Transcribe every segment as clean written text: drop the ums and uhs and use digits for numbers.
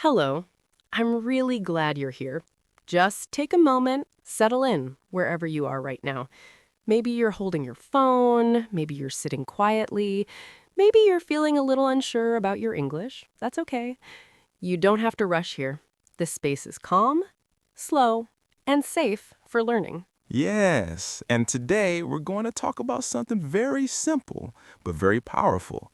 Hello. I'm really glad you're here. Just take a moment, settle in wherever you are right now. Maybe you're holding your phone, maybe you're sitting quietly, maybe you're feeling a little unsure about your English. That's okay. You don't have to rush here. This space is calm, slow, and safe for learning. Yes, and today we're going to talk about something very simple but very powerful.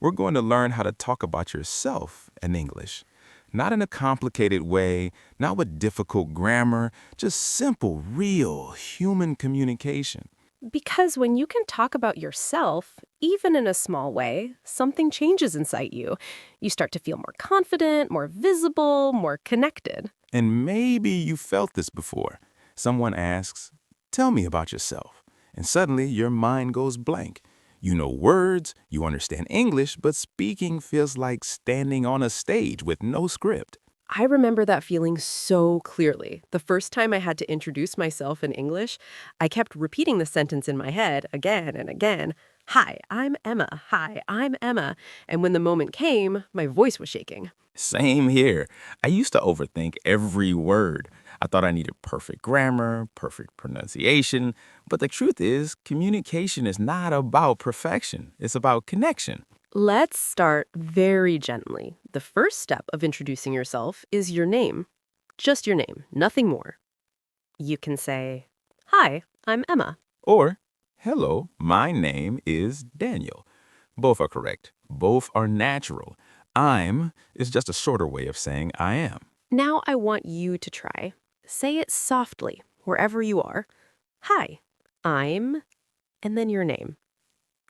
We're going to learn how to talk about yourself in English. Not in a complicated way, not with difficult grammar, just simple, real human communication. Because when you can talk about yourself, even in a small way, something changes inside you. You start to feel more confident, more visible, more connected. And maybe you felt this before. Someone asks, "Tell me about yourself." And suddenly your mind goes blank. You know words, you understand English, but speaking feels like standing on a stage with no script. I remember that feeling so clearly. The first time I had to introduce myself in English, I kept repeating the sentence in my head again and again. Hi, I'm Emma. Hi, I'm Emma. And when the moment came, my voice was shaking. Same here. I used to overthink every word. I thought I needed perfect grammar, perfect pronunciation, but the truth is, communication is not about perfection. It's about connection. Let's start very gently. The first step of introducing yourself is your name. Just your name, nothing more. You can say, Hi, I'm Emma. Or, "Hello, my name is Daniel." Both are correct. Both are natural. "I'm" is just a shorter way of saying "I am." Now I want you to try. Say it softly, wherever you are. Hi, I'm, and then your name.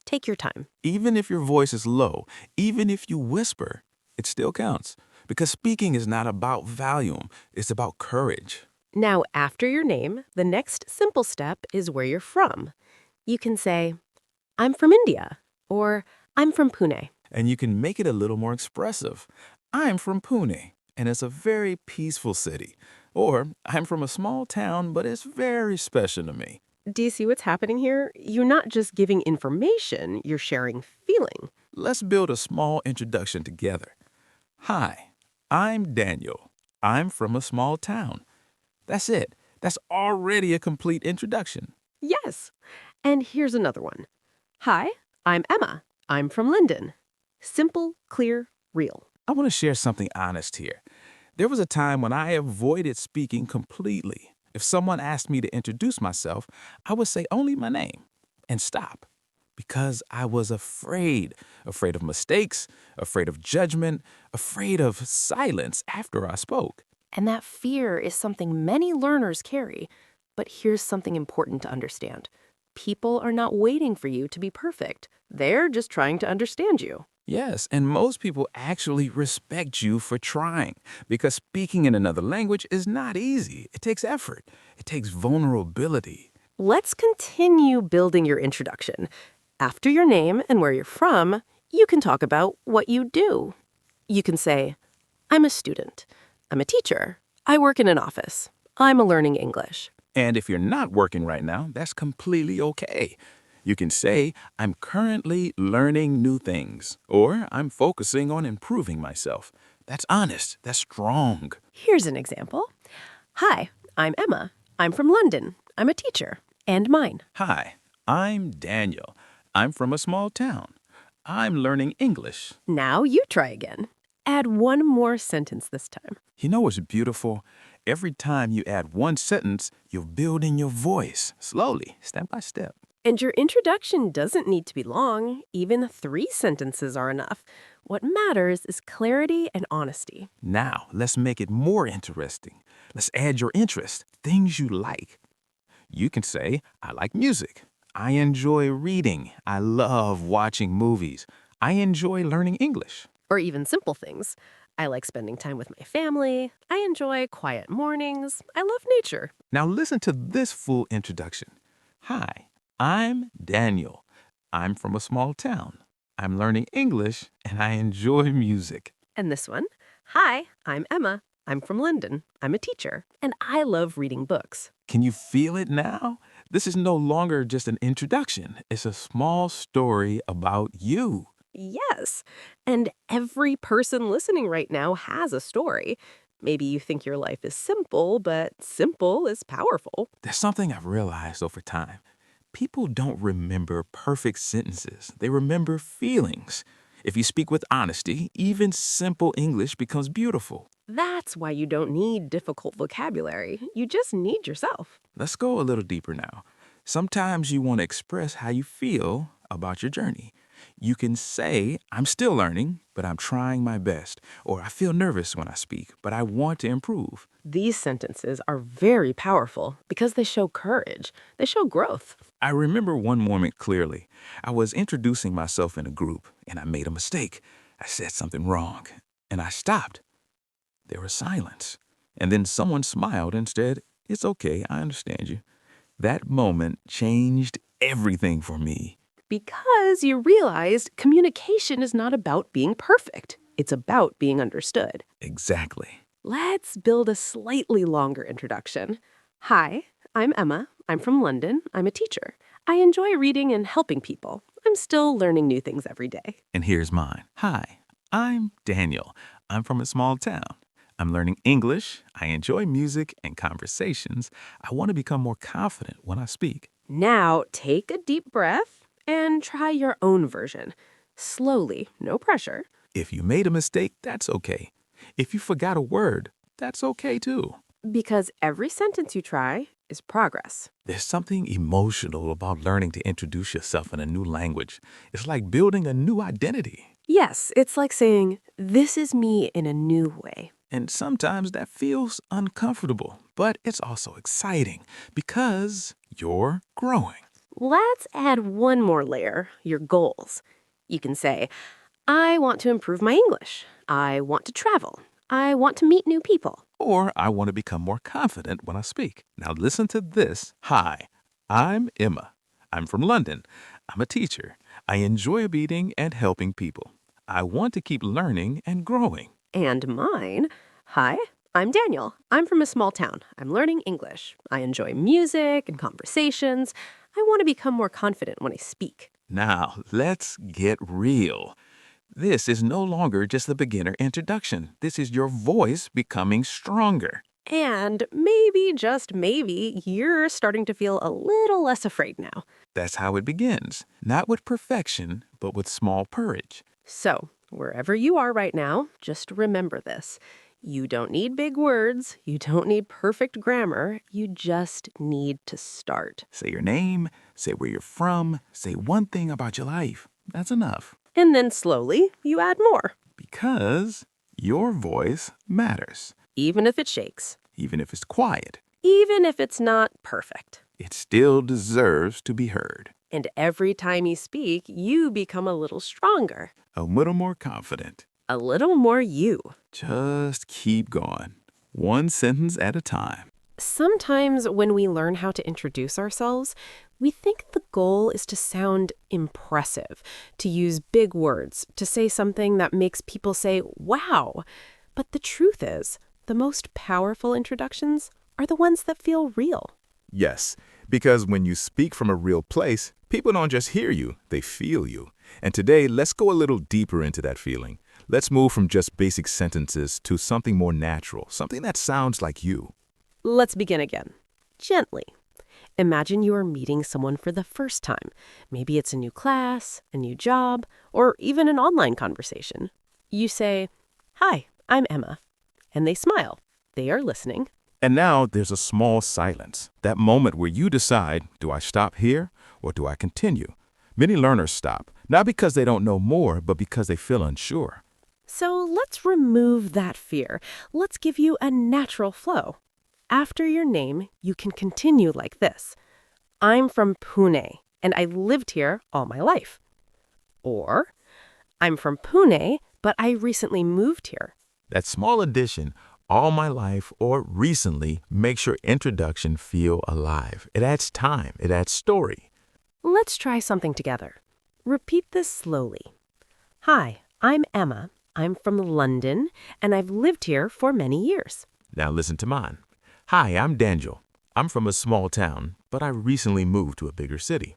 Take your time. Even if your voice is low, even if you whisper, it still counts. Because speaking is not about volume, it's about courage. Now, after your name, the next simple step is where you're from. You can say, I'm from India, or I'm from Pune. And you can make it a little more expressive. "I'm from Pune, and it's a very peaceful city." Or, "I'm from a small town, but it's very special to me." Do you see what's happening here? You're not just giving information, you're sharing feeling. Let's build a small introduction together. "Hi, I'm Daniel. I'm from a small town." That's it. That's already a complete introduction. Yes. And here's another one. Hi, I'm Emma. I'm from London. Simple, clear, real. I want to share something honest here. There was a time when I avoided speaking completely. If someone asked me to introduce myself, I would say only my name and stop. Because I was afraid of mistakes, afraid of judgment, afraid of silence after I spoke. And that fear is something many learners carry. But here's something important to understand. People are not waiting for you to be perfect. They're just trying to understand you. Yes, and most people actually respect you for trying because speaking in another language is not easy. It takes effort, it takes vulnerability. Let's continue building your introduction. After your name and where you're from, you can talk about what you do. You can say, I'm a student. I'm a teacher. I work in an office. I'm learning English. And if you're not working right now, that's completely okay. You can say, "I'm currently learning new things," or "I'm focusing on improving myself." That's honest, that's strong. Here's an example. Hi, I'm Emma. I'm from London. I'm a teacher. And mine. "Hi, I'm Daniel. I'm from a small town. I'm learning English." Now you try again. Add one more sentence this time. You know what's beautiful? Every time you add one sentence, you're building your voice, slowly, step by step. And your introduction doesn't need to be long. Even 3 sentences are enough. What matters is clarity and honesty. Now, let's make it more interesting. Let's add your interest, things you like. You can say, "I like music. I enjoy reading. I love watching movies. I enjoy learning English." Or even simple things. I like spending time with my family. I enjoy quiet mornings. I love nature. Now listen to this full introduction. "Hi, I'm Daniel. I'm from a small town. I'm learning English and I enjoy music." And this one. Hi, I'm Emma. I'm from London. I'm a teacher. And I love reading books. Can you feel it now? This is no longer just an introduction. It's a small story about you. Yes. And every person listening right now has a story. Maybe you think your life is simple, but simple is powerful. There's something I've realized over time. People don't remember perfect sentences, they remember feelings. If you speak with honesty, even simple English becomes beautiful. That's why you don't need difficult vocabulary. You just need yourself. Let's go a little deeper now. Sometimes you want to express how you feel about your journey. You can say, I'm still learning, but I'm trying my best. Or I feel nervous when I speak, but I want to improve. These sentences are very powerful because they show courage, they show growth. I remember one moment clearly. I was introducing myself in a group and I made a mistake. I said something wrong and I stopped. There was silence. And then someone smiled and said, It's okay, I understand you. That moment changed everything for me. Because you realized communication is not about being perfect, it's about being understood. Exactly. Let's build a slightly longer introduction. Hi, I'm Emma. I'm from London. I'm a teacher. I enjoy reading and helping people. I'm still learning new things every day. And here's mine. Hi, I'm Daniel. I'm from a small town. I'm learning English. I enjoy music and conversations. I want to become more confident when I speak. Now, take a deep breath and try your own version. Slowly, no pressure. If you made a mistake, that's okay. If you forgot a word, that's okay too. Because every sentence you try is progress. There's something emotional about learning to introduce yourself in a new language. It's like building a new identity. Yes, it's like saying, this is me in a new way. And sometimes that feels uncomfortable, but it's also exciting because you're growing. Let's add one more layer, your goals. You can say, I want to improve my English. I want to travel. I want to meet new people. Or I want to become more confident when I speak. Now listen to this. Hi, I'm Emma. I'm from London. I'm a teacher. I enjoy reading and helping people. I want to keep learning and growing. And mine, hi, I'm Daniel. I'm from a small town. I'm learning English. I enjoy music and conversations. I want to become more confident when I speak. Now let's get real. This is no longer just the beginner introduction. This is your voice becoming stronger. And maybe, just maybe, you're starting to feel a little less afraid now. That's how it begins. Not with perfection, but with small courage. So, wherever you are right now, just remember this. You don't need big words. You don't need perfect grammar. You just need to start. Say your name, say where you're from, say one thing about your life. That's enough. And then slowly, you add more. Because your voice matters. Even if it shakes. Even if it's quiet, Even if it's not perfect. it still deserves to be heard. And every time you speak, you become a little stronger. A little more confident. A little more you. Just keep going. One sentence at a time. Sometimes when we learn how to introduce ourselves, we think the goal is to sound impressive, to use big words, to say something that makes people say, wow. But the truth is, the most powerful introductions are the ones that feel real. Yes, because when you speak from a real place, people don't just hear you, they feel you. And today, let's go a little deeper into that feeling. Let's move from just basic sentences to something more natural, something that sounds like you. Let's begin again. Gently. Imagine you are meeting someone for the first time. Maybe it's a new class, a new job, or even an online conversation. You say, "Hi, I'm Emma." And they smile. They are listening. And now there's a small silence, that moment where you decide, do I stop here or do I continue? Many learners stop, not because they don't know more, but because they feel unsure. So let's remove that fear. Let's give you a natural flow. After your name, you can continue like this. I'm from Pune, and I lived here all my life. Or, I'm from Pune, but I recently moved here. That small addition, all my life or recently, makes your introduction feel alive. It adds time, it adds story. Let's try something together. Repeat this slowly. Hi, I'm Emma. I'm from London, and I've lived here for many years. Now listen to mine. Hi, I'm Daniel. I'm from a small town, but I recently moved to a bigger city.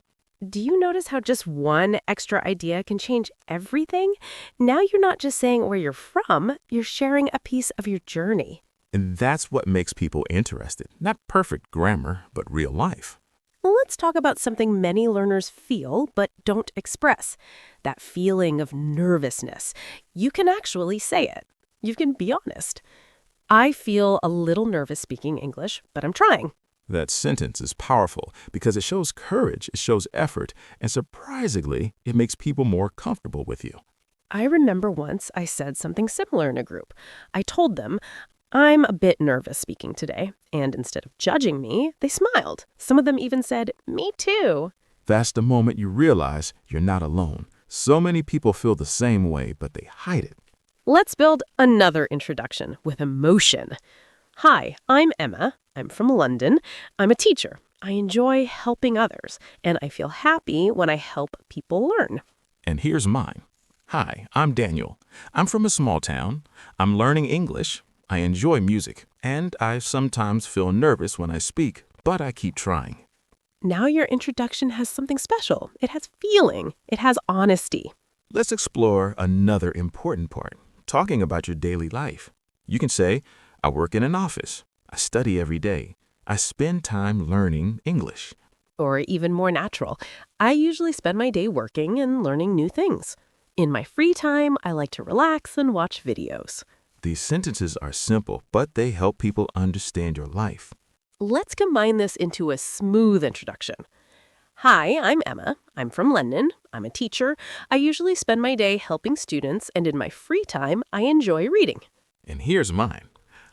Do you notice how just one extra idea can change everything? Now you're not just saying where you're from, you're sharing a piece of your journey. And that's what makes people interested. Not perfect grammar, but real life. Let's talk about something many learners feel but don't express. That feeling of nervousness. You can actually say it. You can be honest. I feel a little nervous speaking English, but I'm trying. That sentence is powerful because it shows courage, it shows effort, and surprisingly, it makes people more comfortable with you. I remember once I said something similar in a group. I told them, I'm a bit nervous speaking today, and instead of judging me, they smiled. Some of them even said, me too. That's the moment you realize you're not alone. So many people feel the same way, but they hide it. Let's build another introduction with emotion. Hi, I'm Emma. I'm from London. I'm a teacher. I enjoy helping others, and I feel happy when I help people learn. And here's mine. Hi, I'm Daniel. I'm from a small town. I'm learning English. I enjoy music, and I sometimes feel nervous when I speak, but I keep trying. Now your introduction has something special. It has feeling. It has honesty. Let's explore another important part, talking about your daily life. You can say, I work in an office. I study every day. I spend time learning English. Or even more natural, I usually spend my day working and learning new things. In my free time, I like to relax and watch videos. These sentences are simple, but they help people understand your life. Let's combine this into a smooth introduction. Hi, I'm Emma. I'm from London. I'm a teacher. I usually spend my day helping students, and in my free time, I enjoy reading. And here's mine.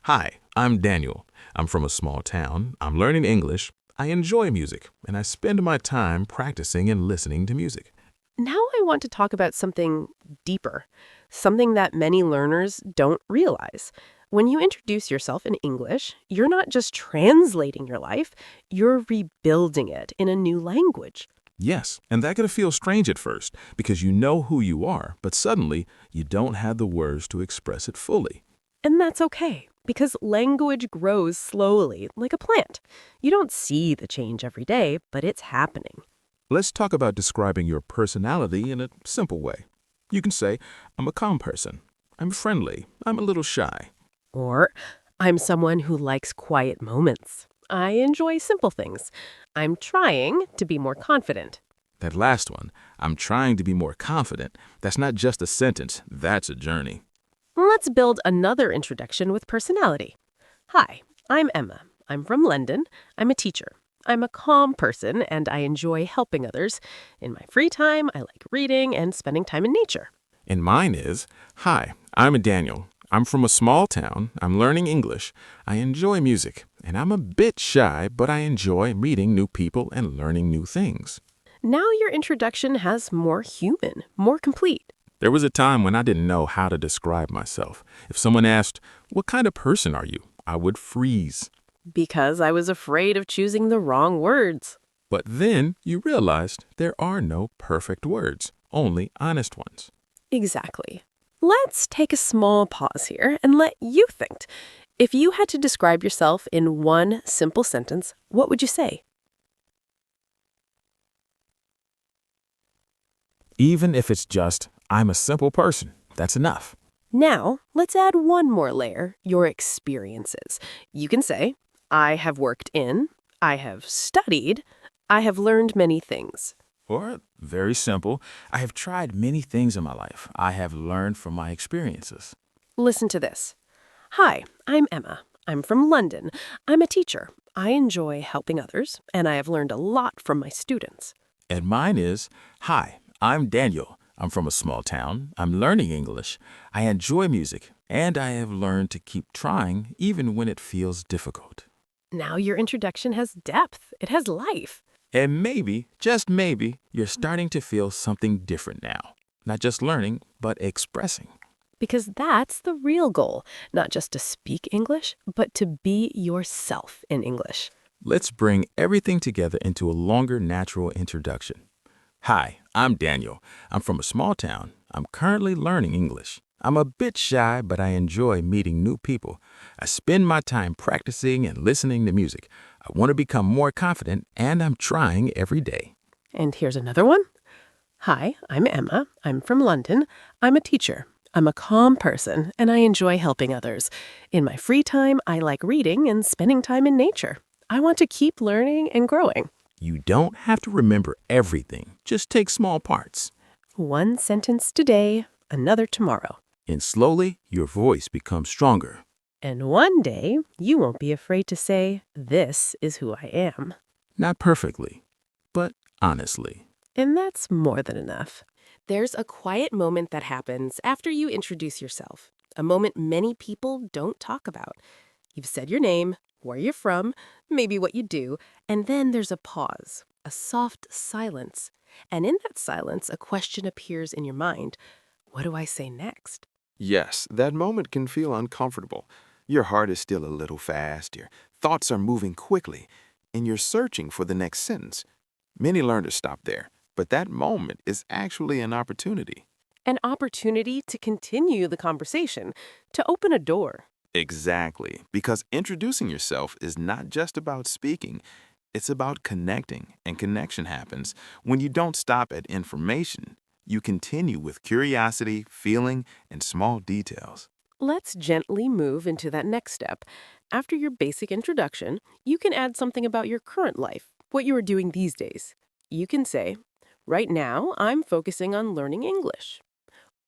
Hi, I'm Daniel. I'm from a small town. I'm learning English. I enjoy music, and I spend my time practicing and listening to music. Now I want to talk about something deeper, something that many learners don't realize. When you introduce yourself in English, you're not just translating your life, you're rebuilding it in a new language. Yes, and that can feel strange at first because you know who you are, but suddenly you don't have the words to express it fully. And that's okay, because language grows slowly, like a plant. You don't see the change every day, but it's happening. Let's talk about describing your personality in a simple way. You can say, I'm a calm person. I'm friendly. I'm a little shy. Or, I'm someone who likes quiet moments. I enjoy simple things. I'm trying to be more confident. That last one, I'm trying to be more confident. That's not just a sentence, that's a journey. Let's build another introduction with personality. Hi, I'm Emma. I'm from London. I'm a teacher. I'm a calm person and I enjoy helping others. In my free time, I like reading and spending time in nature. And mine is, Hi, I'm Daniel. I'm from a small town. I'm learning English. I enjoy music. And I'm a bit shy, but I enjoy meeting new people and learning new things. Now your introduction has more human, more complete. There was a time when I didn't know how to describe myself. If someone asked, what kind of person are you? I would freeze. Because I was afraid of choosing the wrong words. But then you realized there are no perfect words, only honest ones. Exactly. Let's take a small pause here and let you think. If you had to describe yourself in one simple sentence, what would you say? Even if it's just, I'm a simple person, that's enough. Now, let's add one more layer, your experiences. You can say, I have worked in, I have studied, I have learned many things. Or, very simple, I have tried many things in my life. I have learned from my experiences. Listen to this. Hi, I'm Emma. I'm from London. I'm a teacher. I enjoy helping others, and I have learned a lot from my students. And mine is, Hi, I'm Daniel. I'm from a small town. I'm learning English. I enjoy music, and I have learned to keep trying even when it feels difficult. Now your introduction has depth. It has life. And maybe, just maybe, you're starting to feel something different now. Not just learning, but expressing. Because that's the real goal, not just to speak English, but to be yourself in English. Let's bring everything together into a longer, natural introduction. Hi, I'm Daniel. I'm from a small town. I'm currently learning English. I'm a bit shy, but I enjoy meeting new people. I spend my time practicing and listening to music. I want to become more confident, and I'm trying every day. And here's another one. Hi, I'm Emma. I'm from London. I'm a teacher. I'm a calm person, and I enjoy helping others. In my free time, I like reading and spending time in nature. I want to keep learning and growing. You don't have to remember everything. Just take small parts. One sentence today, another tomorrow. And slowly, your voice becomes stronger. And one day, you won't be afraid to say, "This is who I am." Not perfectly, but honestly. And that's more than enough. There's a quiet moment that happens after you introduce yourself, a moment many people don't talk about. You've said your name, where you're from, maybe what you do, and then there's a pause, a soft silence. And in that silence, a question appears in your mind. What do I say next? Yes, that moment can feel uncomfortable. Your heart is still a little fast, your thoughts are moving quickly, and you're searching for the next sentence. Many learn to stop there, but that moment is actually an opportunity. An opportunity to continue the conversation, to open a door. Exactly, because introducing yourself is not just about speaking, it's about connecting, and connection happens when you don't stop at information. You continue with curiosity, feeling, and small details. Let's gently move into that next step. After your basic introduction, you can add something about your current life, what you are doing these days. You can say, "Right now, I'm focusing on learning English."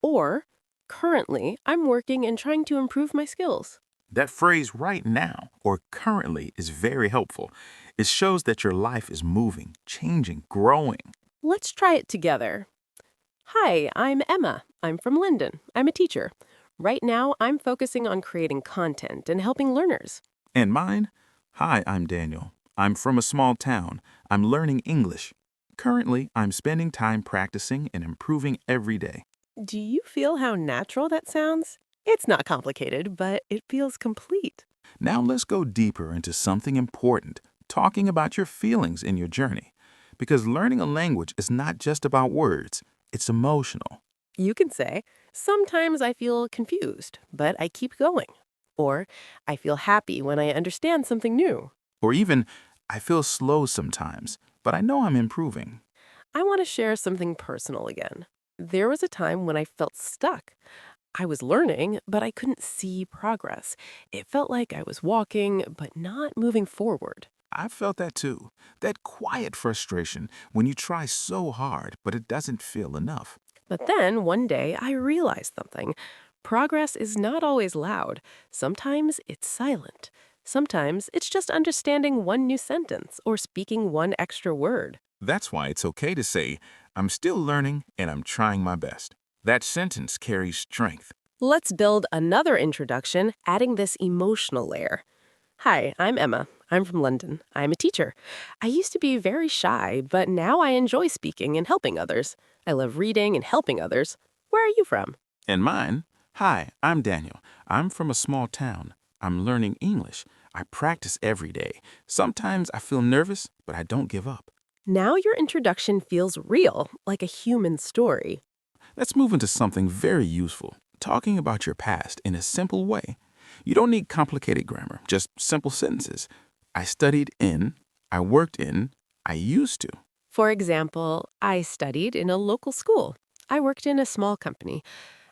Or, "Currently, I'm working and trying to improve my skills." That phrase right now or currently is very helpful. It shows that your life is moving, changing, growing. Let's try it together. Hi, I'm Emma. I'm from London. I'm a teacher. Right now, I'm focusing on creating content and helping learners. And mine? Hi, I'm Daniel. I'm from a small town. I'm learning English. Currently, I'm spending time practicing and improving every day. Do you feel how natural that sounds? It's not complicated, but it feels complete. Now let's go deeper into something important, talking about your feelings in your journey. Because learning a language is not just about words, it's emotional. You can say, "Sometimes I feel confused, but I keep going." Or, "I feel happy when I understand something new." Or even, I feel slow sometimes, but I know I'm improving. I want to share something personal again. There was a time when I felt stuck. I was learning, but I couldn't see progress. It felt like I was walking, but not moving forward. I felt that too. That quiet frustration when you try so hard, but it doesn't feel enough. But then one day I realized something. Progress is not always loud. Sometimes it's silent. Sometimes it's just understanding one new sentence or speaking one extra word. That's why it's okay to say, I'm still learning and I'm trying my best. That sentence carries strength. Let's build another introduction, adding this emotional layer. Hi, I'm Emma. I'm from London. I'm a teacher. I used to be very shy, but now I enjoy speaking and helping others. I love reading and helping others. Where are you from? And mine, hi, I'm Daniel. I'm from a small town. I'm learning English. I practice every day. Sometimes I feel nervous, but I don't give up. Now your introduction feels real, like a human story. Let's move into something very useful, talking about your past in a simple way. You don't need complicated grammar, just simple sentences. I studied in, I worked in, I used to. For example, I studied in a local school. I worked in a small company.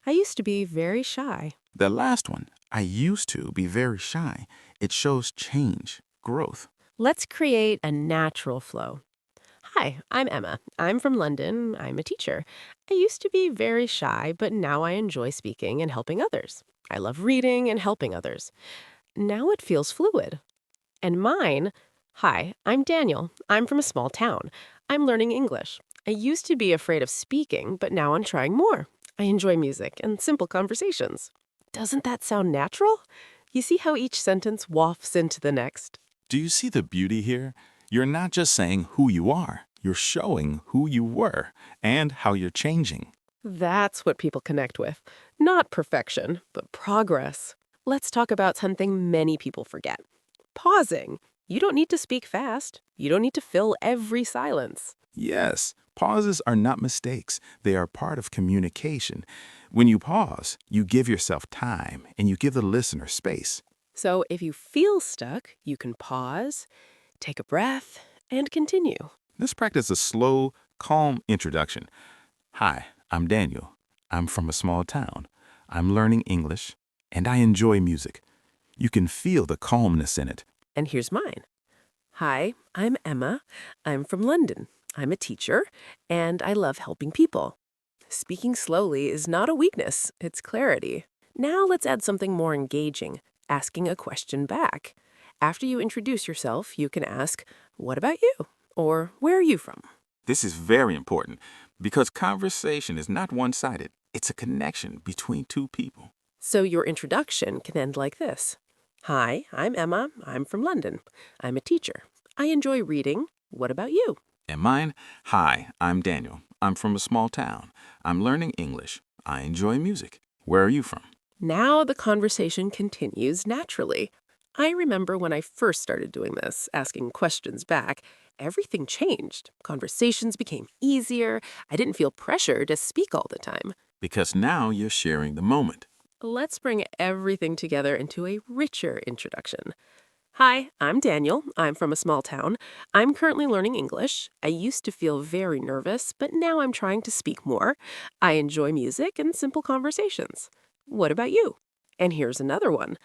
I used to be very shy. The last one, I used to be very shy. It shows change, growth. Let's create a natural flow. Hi, I'm Emma. I'm from London. I'm a teacher. I used to be very shy, but now I enjoy speaking and helping others. I love reading and helping others. Now it feels fluid. And mine, hi, I'm Daniel. I'm from a small town. I'm learning English. I used to be afraid of speaking, but now I'm trying more. I enjoy music and simple conversations. Doesn't that sound natural? You see how each sentence wafts into the next? Do you see the beauty here? You're not just saying who you are, you're showing who you were and how you're changing. That's what people connect with. Not perfection, but progress. Let's talk about something many people forget. Pausing. You don't need to speak fast. You don't need to fill every silence. Yes, pauses are not mistakes. They are part of communication. When you pause, you give yourself time and you give the listener space. So if you feel stuck, you can pause, take a breath, and continue. Let's practice a slow, calm introduction. Hi, I'm Daniel. I'm from a small town. I'm learning English, and I enjoy music. You can feel the calmness in it. And here's mine. Hi, I'm Emma. I'm from London. I'm a teacher, and I love helping people. Speaking slowly is not a weakness, it's clarity. Now let's add something more engaging, asking a question back. After you introduce yourself, you can ask, "What about you?" Or "Where are you from?" This is very important because conversation is not one-sided. It's a connection between two people. So your introduction can end like this. Hi, I'm Emma. I'm from London. I'm a teacher. I enjoy reading. What about you? And mine, hi, I'm Daniel. I'm from a small town. I'm learning English. I enjoy music. Where are you from? Now the conversation continues naturally. I remember when I first started doing this, asking questions back, everything changed. Conversations became easier. I didn't feel pressure to speak all the time. Because now you're sharing the moment. Let's bring everything together into a richer introduction. Hi, I'm Daniel. I'm from a small town. I'm currently learning English. I used to feel very nervous, but now I'm trying to speak more. I enjoy music and simple conversations. What about you? And here's another one.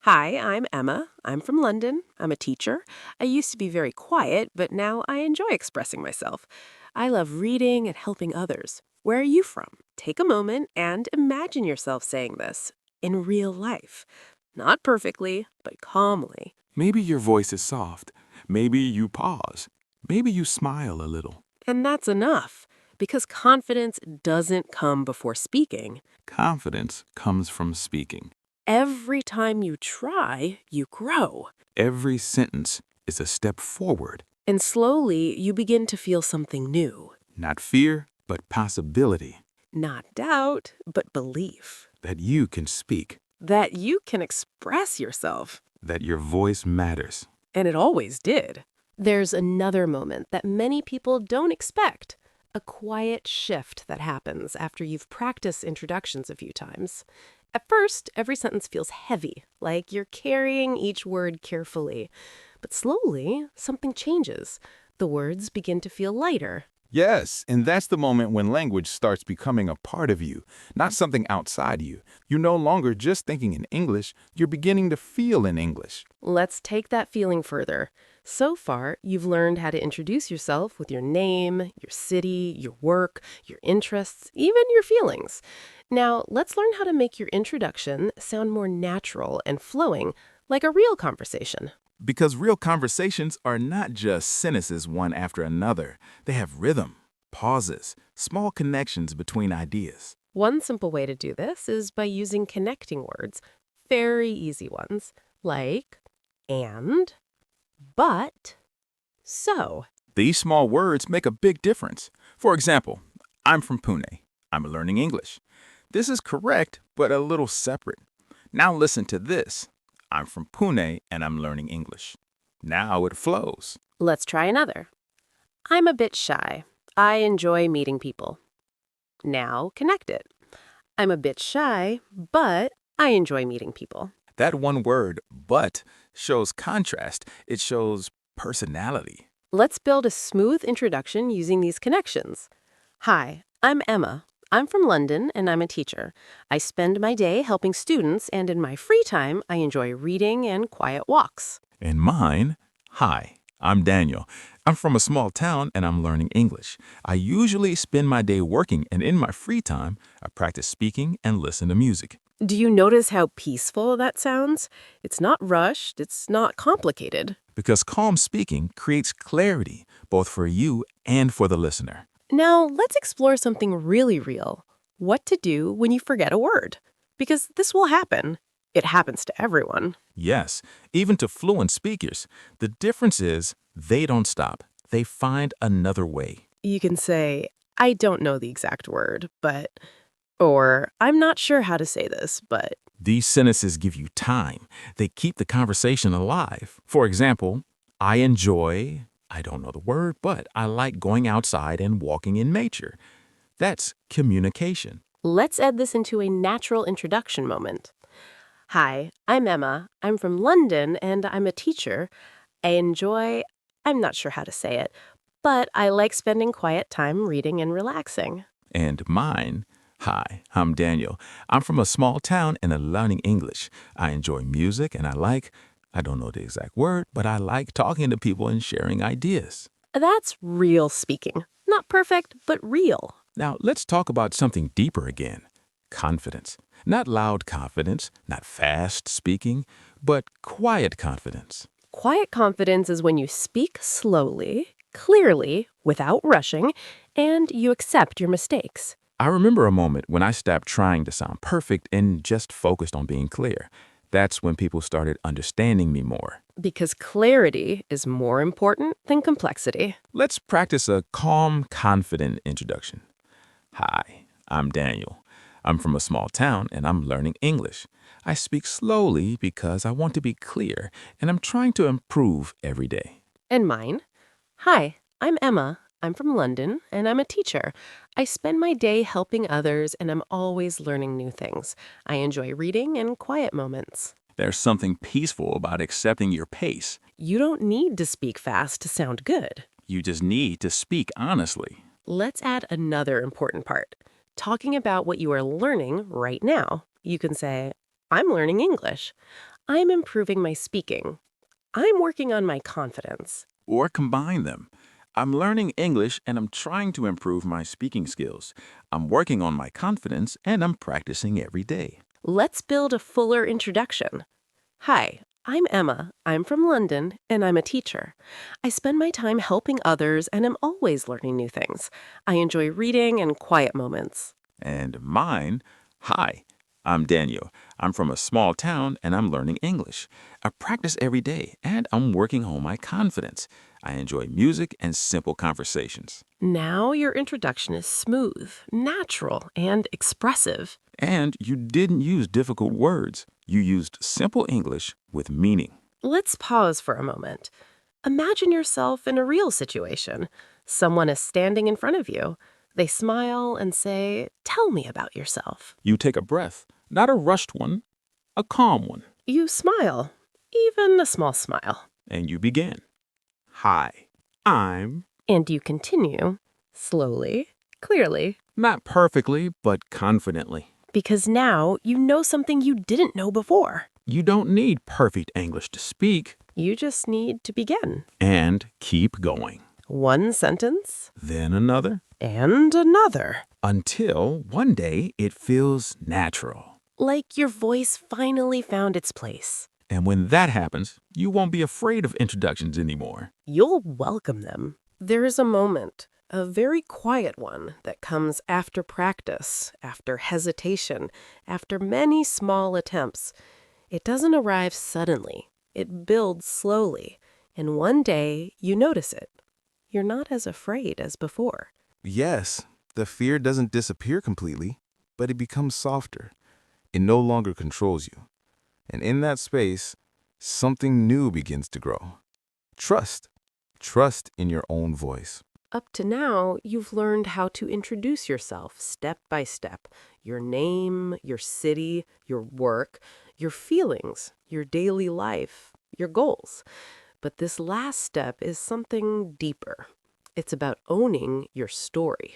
Hi, I'm Emma. I'm from London. I'm a teacher. I used to be very quiet, but now I enjoy expressing myself. I love reading and helping others. Where are you from? Take a moment and imagine yourself saying this in real life. Not perfectly, but calmly. Maybe your voice is soft. Maybe you pause. Maybe you smile a little. And that's enough, because confidence doesn't come before speaking. Confidence comes from speaking. Every time you try, you grow. Every sentence is a step forward. And slowly, you begin to feel something new. Not fear, but possibility. Not doubt, but belief. That you can speak. That you can express yourself. That your voice matters. And it always did. There's another moment that many people don't expect. A quiet shift that happens after you've practiced introductions a few times. At first, every sentence feels heavy, like you're carrying each word carefully. But slowly, something changes. The words begin to feel lighter. Yes, and that's the moment when language starts becoming a part of you, not something outside you. You're no longer just thinking in English, you're beginning to feel in English. Let's take that feeling further. So far, you've learned how to introduce yourself with your name, your city, your work, your interests, even your feelings. Now, let's learn how to make your introduction sound more natural and flowing, like a real conversation. Because real conversations are not just sentences one after another. They have rhythm, pauses, small connections between ideas. One simple way to do this is by using connecting words, very easy ones, like and, but, so. These small words make a big difference. For example, I'm from Pune. I'm learning English. This is correct, but a little separate. Now listen to this. I'm from Pune and I'm learning English. Now it flows. Let's try another. I'm a bit shy. I enjoy meeting people. Now connect it. I'm a bit shy, but I enjoy meeting people. That one word, but, shows contrast. It shows personality. Let's build a smooth introduction using these connections. Hi, I'm Emma. I'm from London and I'm a teacher. I spend my day helping students, and in my free time, I enjoy reading and quiet walks. And mine, hi, I'm Daniel. I'm from a small town and I'm learning English. I usually spend my day working, and in my free time, I practice speaking and listen to music. Do you notice how peaceful that sounds? It's not rushed, it's not complicated. Because calm speaking creates clarity, both for you and for the listener. Now, let's explore something really real. What to do when you forget a word. Because this will happen. It happens to everyone. Yes, even to fluent speakers. The difference is they don't stop. They find another way. You can say, I don't know the exact word, but... Or, I'm not sure how to say this, but... These sentences give you time. They keep the conversation alive. For example, I enjoy... I don't know the word, but I like going outside and walking in nature. That's communication. Let's add this into a natural introduction moment. Hi, I'm Emma. I'm from London and I'm a teacher. I'm not sure how to say it, but I like spending quiet time reading and relaxing. And mine, hi, I'm Daniel. I'm from a small town and I'm learning English. I enjoy music and I don't know the exact word, but I like talking to people and sharing ideas. That's real speaking. Not perfect, but real. Now, let's talk about something deeper again. Confidence. Not loud confidence, not fast speaking, but quiet confidence. Quiet confidence is when you speak slowly, clearly, without rushing, and you accept your mistakes. I remember a moment when I stopped trying to sound perfect and just focused on being clear. That's when people started understanding me more. Because clarity is more important than complexity. Let's practice a calm, confident introduction. Hi, I'm Daniel. I'm from a small town and I'm learning English. I speak slowly because I want to be clear and I'm trying to improve every day. And mine? Hi, I'm Emma. I'm from London and I'm a teacher. I spend my day helping others and I'm always learning new things. I enjoy reading and quiet moments. There's something peaceful about accepting your pace. You don't need to speak fast to sound good. You just need to speak honestly. Let's add another important part. Talking about what you are learning right now. You can say, I'm learning English. I'm improving my speaking. I'm working on my confidence. Or combine them. I'm learning English and I'm trying to improve my speaking skills. I'm working on my confidence and I'm practicing every day. Let's build a fuller introduction. Hi, I'm Emma. I'm from London and I'm a teacher. I spend my time helping others and am always learning new things. I enjoy reading and quiet moments. And mine, hi, I'm Daniel. I'm from a small town and I'm learning English. I practice every day and I'm working on my confidence. I enjoy music and simple conversations. Now your introduction is smooth, natural, and expressive. And you didn't use difficult words. You used simple English with meaning. Let's pause for a moment. Imagine yourself in a real situation. Someone is standing in front of you. They smile and say, "Tell me about yourself." You take a breath, not a rushed one, a calm one, You smile, even a small smile. and you begin. Hi, I'm And you continue, slowly, clearly, not perfectly, but confidently. because now you know something you didn't know before. You don't need perfect English to speak You just need to begin. and keep going. One sentence, Then another, and another. until one day it feels natural. Like your voice finally found its place. And when that happens, you won't be afraid of introductions anymore. You'll welcome them. There is a moment, a very quiet one, that comes after practice, after hesitation, after many small attempts. It doesn't arrive suddenly. It builds slowly. And one day, you notice it. You're not as afraid as before. Yes, the fear doesn't disappear completely, but it becomes softer. It no longer controls you. And in that space, something new begins to grow. Trust. Trust in your own voice. Up to now, you've learned how to introduce yourself step by step. Your name, your city, your work, your feelings, your daily life, your goals. But this last step is something deeper. It's about owning your story.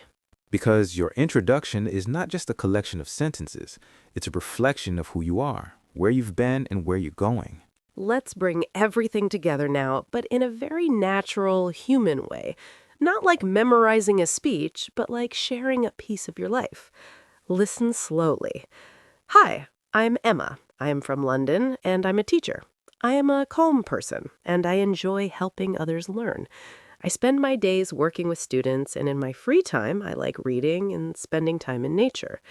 Because your introduction is not just a collection of sentences, it's a reflection of who you are, where you've been, and where you're going. Let's bring everything together now, but in a very natural, human way. Not like memorizing a speech, but like sharing a piece of your life. Listen slowly. Hi, I'm Emma. I am from London, and I'm a teacher. I am a calm person, and I enjoy helping others learn. I spend my days working with students, and in my free time, I like reading and spending time in nature.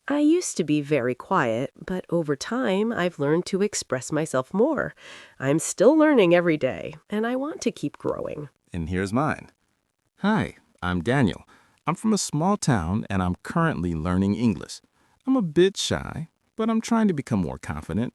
I used to be very quiet, but over time, I've learned to express myself more. I'm still learning every day, and I want to keep growing. And here's mine. Hi, I'm Daniel. I'm from a small town and I'm currently learning English. I'm a bit shy, but I'm trying to become more confident.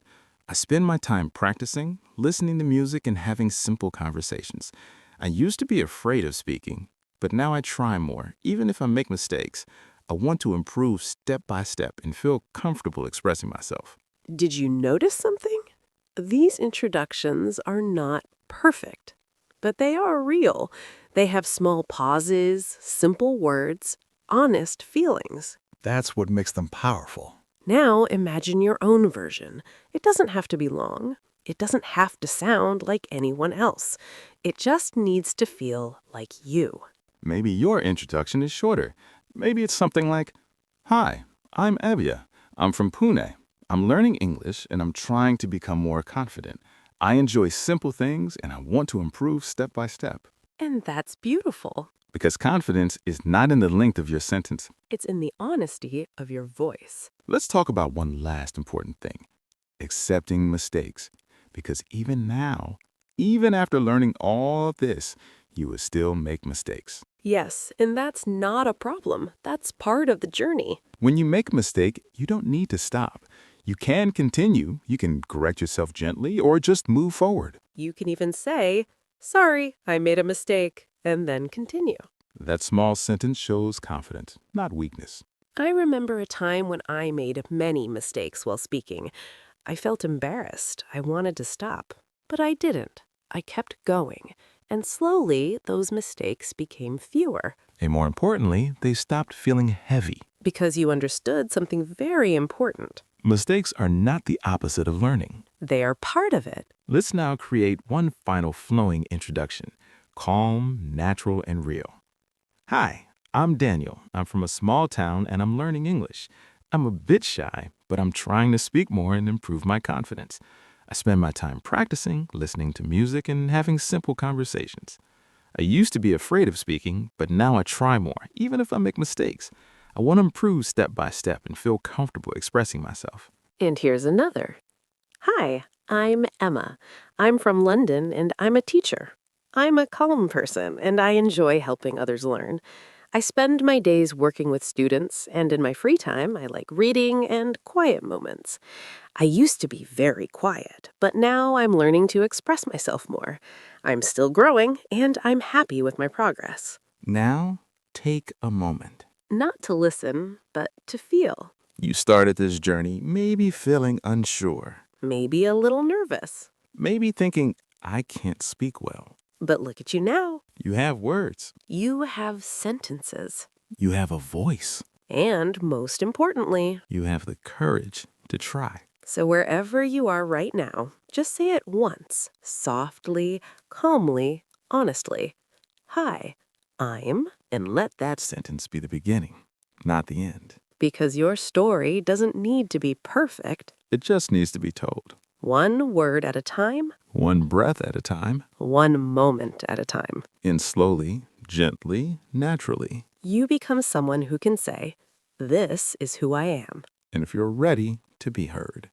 I spend my time practicing, listening to music, and having simple conversations. I used to be afraid of speaking, but now I try more, even if I make mistakes. I want to improve step by step and feel comfortable expressing myself. Did you notice something? These introductions are not perfect. but they are real. They have small pauses, simple words, honest feelings. That's what makes them powerful. Now imagine your own version. It doesn't have to be long. It doesn't have to sound like anyone else. It just needs to feel like you. Maybe your introduction is shorter. Maybe it's something like, "Hi, I'm Evia. I'm from Pune. I'm learning English and I'm trying to become more confident. I enjoy simple things and I want to improve step by step." And that's beautiful. Because confidence is not in the length of your sentence. It's in the honesty of your voice. Let's talk about one last important thing: accepting mistakes. Because even now, even after learning all of this, you will still make mistakes. Yes, and that's not a problem. That's part of the journey. When you make a mistake, you don't need to stop. You can continue, you can correct yourself gently, or just move forward. You can even say, "Sorry, I made a mistake," and then continue. That small sentence shows confidence, not weakness. I remember a time when I made many mistakes while speaking. I felt embarrassed. I wanted to stop, but I didn't. I kept going, and slowly those mistakes became fewer. And more importantly, they stopped feeling heavy. Because you understood something very important. Mistakes are not the opposite of learning. They are part of it. Let's now create one final flowing introduction: calm, natural, and real. Hi, I'm Daniel. I'm from a small town and I'm learning English. I'm a bit shy, but I'm trying to speak more and improve my confidence. I spend my time practicing, listening to music, and having simple conversations. I used to be afraid of speaking, but now I try more, even if I make mistakes. I want to improve step by step and feel comfortable expressing myself. And here's another. Hi, I'm Emma. I'm from London and I'm a teacher. I'm a calm person and I enjoy helping others learn. I spend my days working with students, and in my free time, I like reading and quiet moments. I used to be very quiet, but now I'm learning to express myself more. I'm still growing, and I'm happy with my progress. Now, take a moment. Not to listen, but to feel. You started this journey maybe feeling unsure, Maybe a little nervous. maybe thinking, "I can't speak well." But look at you now. You have words. You have sentences. You have a voice. And most importantly, You have the courage to try. so wherever you are right now, just say it once, softly, calmly, honestly. Hi, I'm, and let that Sentence be the beginning, not the end. because your story doesn't need to be perfect. It just needs to be told. One word at a time, One breath at a time, one moment at a time. in slowly, gently, naturally. You become someone who can say, "This is who I am." And if you're ready to be heard.